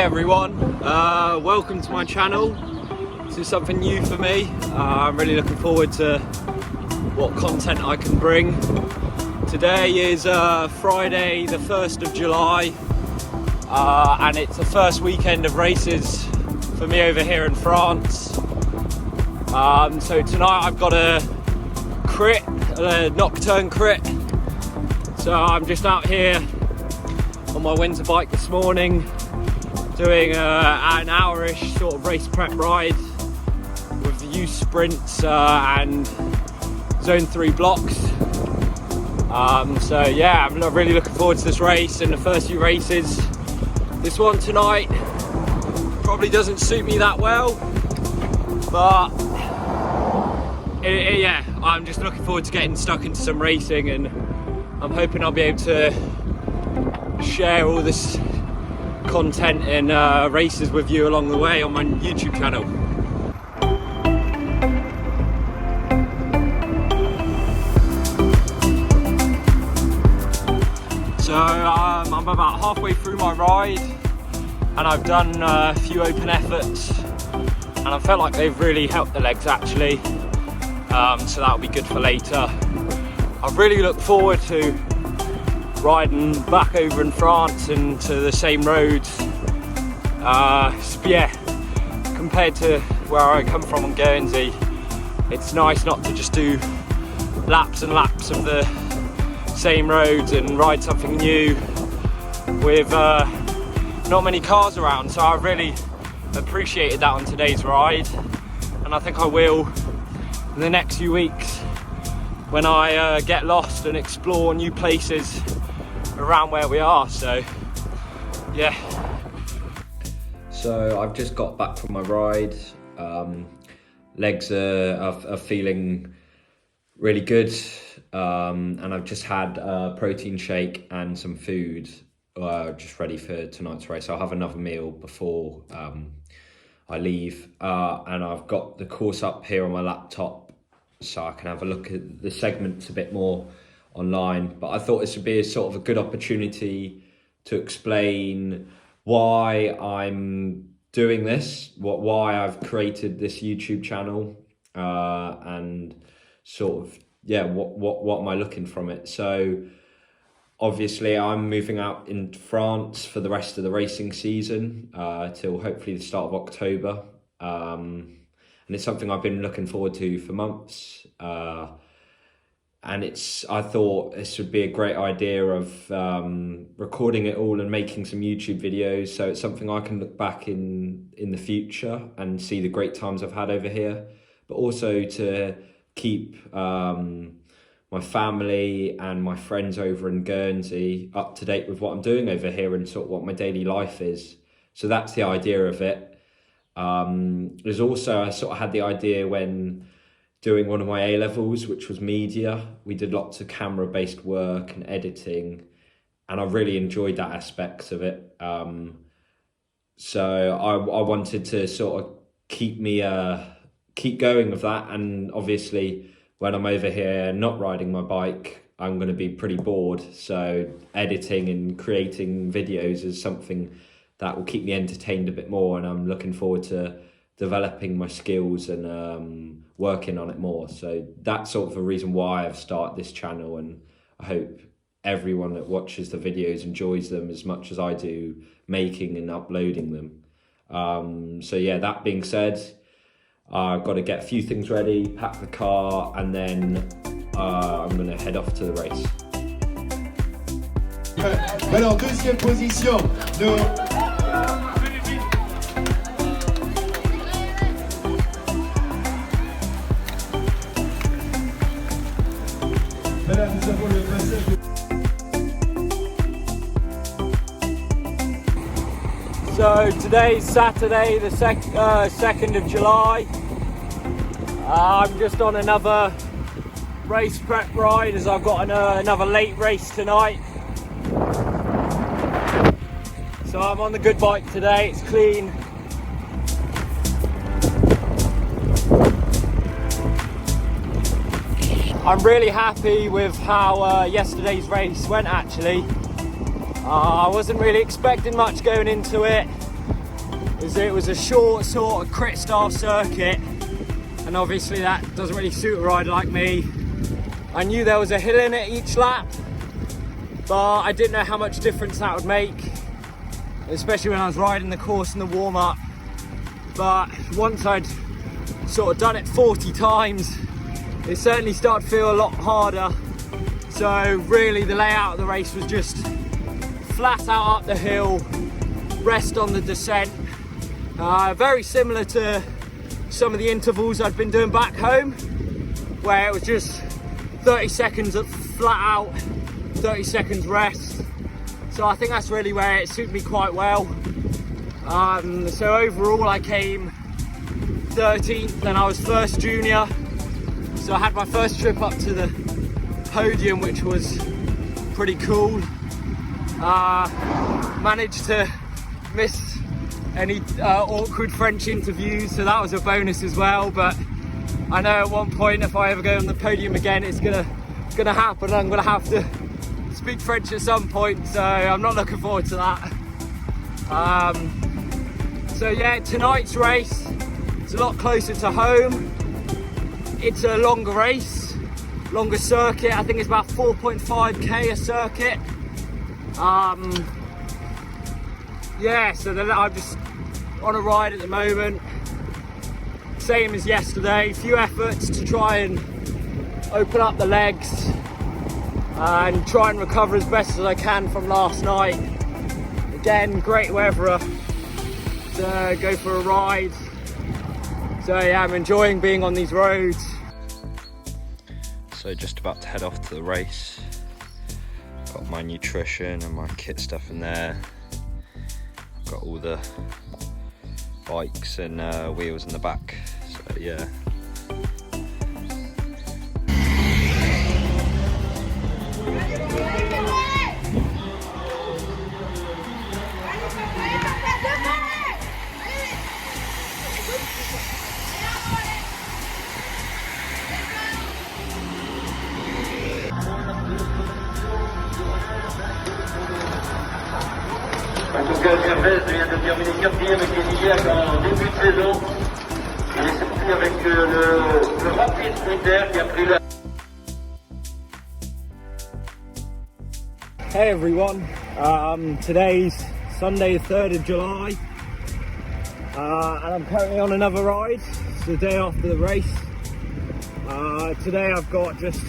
everyone, welcome to my channel. This is something new for me. I'm really looking forward to what content I can bring. Today is Friday the 1st of July and it's the first weekend of races for me over here in France. So tonight I've got a crit, a nocturne crit. So I'm just out here on my winter bike this morning doing an hour-ish sort of race prep ride with the youth sprints and zone 3 blocks. So yeah, I'm really looking forward to this race and the first few races. This one tonight probably doesn't suit me that well, but yeah, I'm just looking forward to getting stuck into some racing, and I'm hoping I'll be able to share all this content and races with you along the way on my YouTube channel. So I'm about halfway through my ride and I've done a few open efforts and I felt like they've really helped the legs actually, so that'll be good for later. I really look forward to riding back over in France and to the same roads. Yeah, compared to where I come from on Guernsey, it's nice not to just do laps and laps of the same roads and ride something new with not many cars around. So I really appreciated that on today's ride, and I think I will in the next few weeks when I get lost and explore new places around where we are. So yeah. So I've just got back from my ride. Legs are feeling really good, and I've just had a protein shake and some food just ready for tonight's race. I'll have another meal before I leave, and I've got the course up here on my laptop so I can have a look at the segments a bit more online. But I thought this would be a sort of a good opportunity to explain why I'm doing this, why I've created this YouTube channel, and sort of, yeah, what am I looking from it. So obviously I'm moving out in France for the rest of the racing season till hopefully the start of October, and it's something I've been looking forward to for months. And I thought this would be a great idea of recording it all and making some YouTube videos, so it's something I can look back in the future and see the great times I've had over here, but also to keep my family and my friends over in Guernsey up to date with what I'm doing over here and sort of what my daily life is. So that's the idea of it. There's also, I sort of had the idea when doing one of my A-levels, which was media. We did lots of camera-based work and editing, and I really enjoyed that aspect of it. So I wanted to sort of keep going with that, and obviously when I'm over here not riding my bike, I'm going to be pretty bored. So editing and creating videos is something that will keep me entertained a bit more, and I'm looking forward to developing my skills and working on it more. So that's sort of the reason why I've started this channel, and I hope everyone that watches the videos enjoys them as much as I do making and uploading them. So yeah, that being said, I've got to get a few things ready, pack the car, and then I'm going to head off to the race. Alors, deuxième position de... So today's Saturday, the 2nd of July. I'm just on another race prep ride as I've got another late race tonight. So I'm on the good bike today, it's clean. I'm really happy with how yesterday's race went actually. I wasn't really expecting much going into it. it was a short sort of crit style circuit, and obviously that doesn't really suit a rider like me. I knew there was a hill in it each lap, but I didn't know how much difference that would make, especially when I was riding the course in the warm-up. But once I'd sort of done it 40 times, it certainly started to feel a lot harder. So really the layout of the race was just flat out up the hill, rest on the descent. Very similar to some of the intervals I'd been doing back home, where it was just 30 seconds of flat out, 30 seconds rest. So I think that's really where it suited me quite well. So overall I came 13th and I was first junior. So I had my first trip up to the podium, which was pretty cool. Managed to miss any awkward French interviews, so that was a bonus as well. But I know at one point if I ever go on the podium again, it's gonna happen. I'm gonna have to speak French at some point, so I'm not looking forward to that. So yeah, tonight's race, it's a lot closer to home. It's a longer race, longer circuit. I think it's about 4.5k a circuit. Yeah, so I'm just on a ride at the moment, same as yesterday. A few efforts to try and open up the legs and try and recover as best as I can from last night. Again, great weather to go for a ride. So yeah, I'm enjoying being on these roads. So just about to head off to the race. Got my nutrition and my kit stuff in there. Got all the bikes and wheels in the back. So yeah. En tout cas, Gervais vient de terminer 4e avec Kenny en début de saison. Il est sorti avec le rapide sprinter qui a pris la... Hey everyone, today's Sunday the 3rd of July and I'm currently on another ride. It's the day after the race. Today I've got just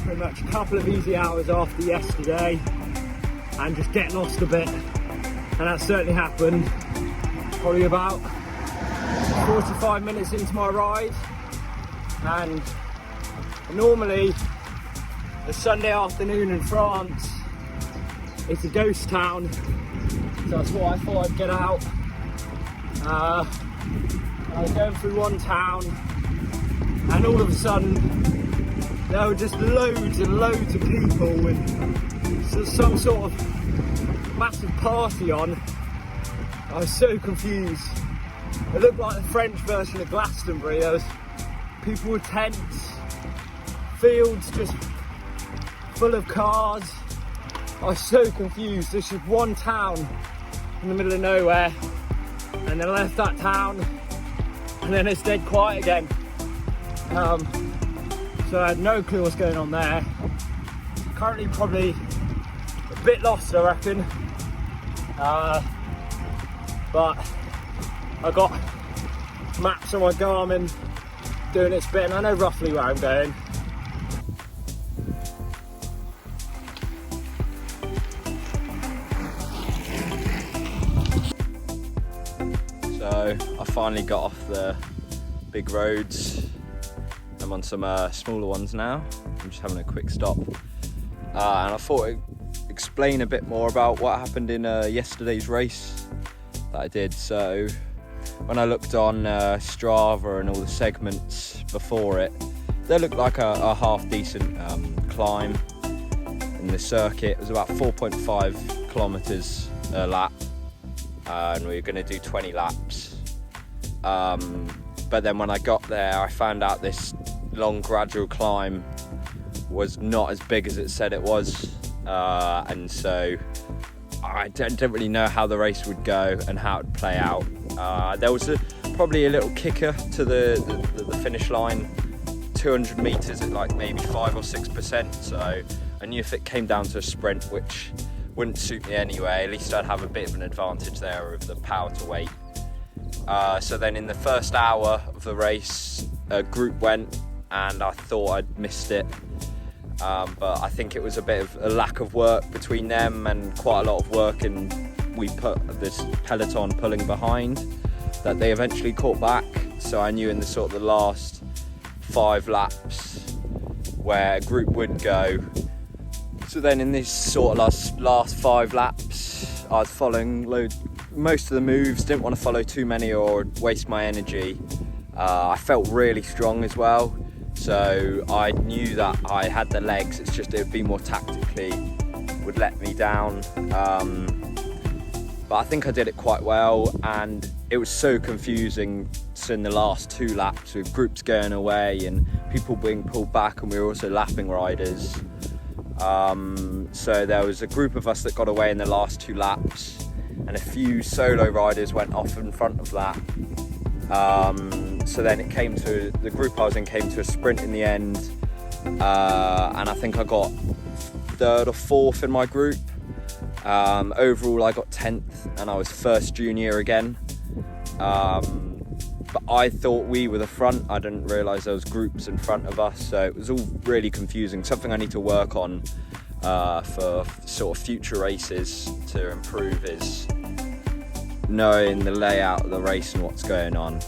pretty much a couple of easy hours after yesterday and just get lost a bit, and that certainly happened. Probably about 45 minutes into my ride, and normally the Sunday afternoon in France, it's a ghost town, so that's why I thought I'd get out. I was going through one town and all of a sudden there were just loads and loads of people with some sort of massive party on. I was so confused. It looked like the French version of Glastonbury. There was people with tents, fields just full of cars. I was so confused. There's just one town in the middle of nowhere, and then I left that town and then it's dead quiet again. So I had no clue what's going on there. Currently probably a bit lost, I reckon. But I got maps on my Garmin doing its bit and I know roughly where I'm going. So I finally got off the big roads. I'm on some smaller ones now. I'm just having a quick stop. And I thought I'd explain a bit more about what happened in yesterday's race that I did. So when I looked on Strava and all the segments before it, they looked like a half decent climb. In the circuit, it was about 4.5 kilometers a lap, and we were going to do 20 laps. But then when I got there, I found out this long gradual climb was not as big as it said it was, and so I didn't really know how the race would go and how it would play out. There was probably a little kicker to the finish line, 200 metres at like maybe 5 or 6%, so I knew if it came down to a sprint, which wouldn't suit me anyway, at least I'd have a bit of an advantage there of the power to weight. So then in the first hour of the race, a group went and I thought I'd missed it. But I think it was a bit of a lack of work between them and quite a lot of work, and we put this peloton pulling behind that they eventually caught back. So I knew in the sort of the last 5 laps where a group would go. So then in this sort of last 5 laps, I was following most of the moves, didn't want to follow too many or waste my energy. I felt really strong as well. So I knew that I had the legs, it's just it would be more tactically, would let me down. But I think I did it quite well, and it was so confusing in the last 2 laps with groups going away and people being pulled back, and we were also lapping riders. So there was a group of us that got away in the last 2 laps, and a few solo riders went off in front of that. So then it came to, the group I was in came to a sprint in the end, and I think I got 3rd or 4th in my group. Overall I got 10th and I was first junior again. But I thought we were the front, I didn't realise there was groups in front of us, so it was all really confusing. Something I need to work on for sort of future races to improve is knowing the layout of the race and what's going on.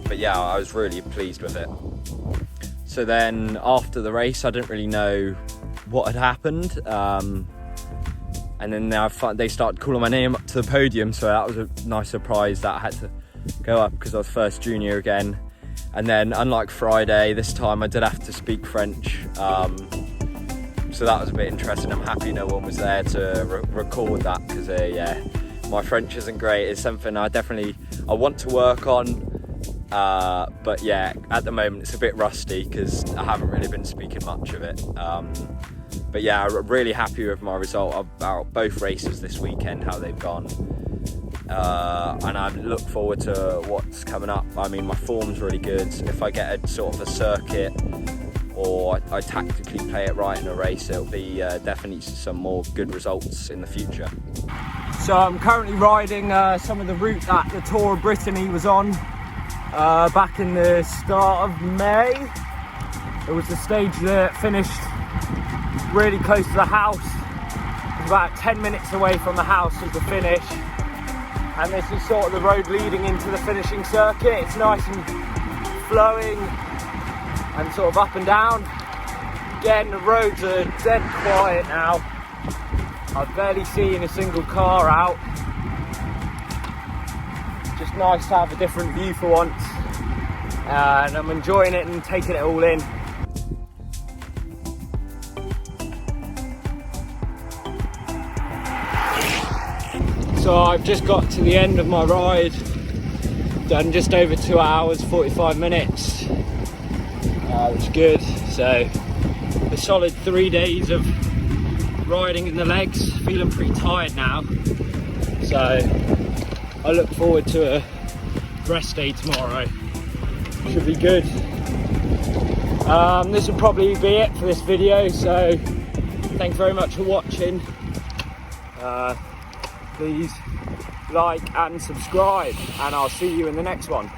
But yeah, I was really pleased with it. So then after the race, I didn't really know what had happened. And then they started calling my name up to the podium, so that was a nice surprise that I had to go up because I was first junior again. And then unlike Friday, this time I did have to speak French. So that was a bit interesting. I'm happy no one was there to record that because yeah, my French isn't great. It's something I want to work on. But yeah, at the moment it's a bit rusty because I haven't really been speaking much of it. But yeah, I'm really happy with my result about both races this weekend, how they've gone. And I look forward to what's coming up. I mean, my form's really good. If I get a sort of a circuit or I tactically play it right in a race, it'll be definitely some more good results in the future. So I'm currently riding some of the route that the Tour of Brittany was on back in the start of May. It was the stage that finished really close to the house. It was about 10 minutes away from the house was the finish. And this is sort of the road leading into the finishing circuit. It's nice and flowing and sort of up and down. Again, the roads are dead quiet now. I've barely seen a single car out. Just nice to have a different view for once. And I'm enjoying it and taking it all in. So I've just got to the end of my ride, done just over 2 hours, 45 minutes. That's good. So a solid 3 days of riding in the legs, feeling pretty tired now. So I look forward to a rest day tomorrow. Should be good. This will probably be it for this video, so thanks very much for watching. Please like and subscribe, and I'll see you in the next one.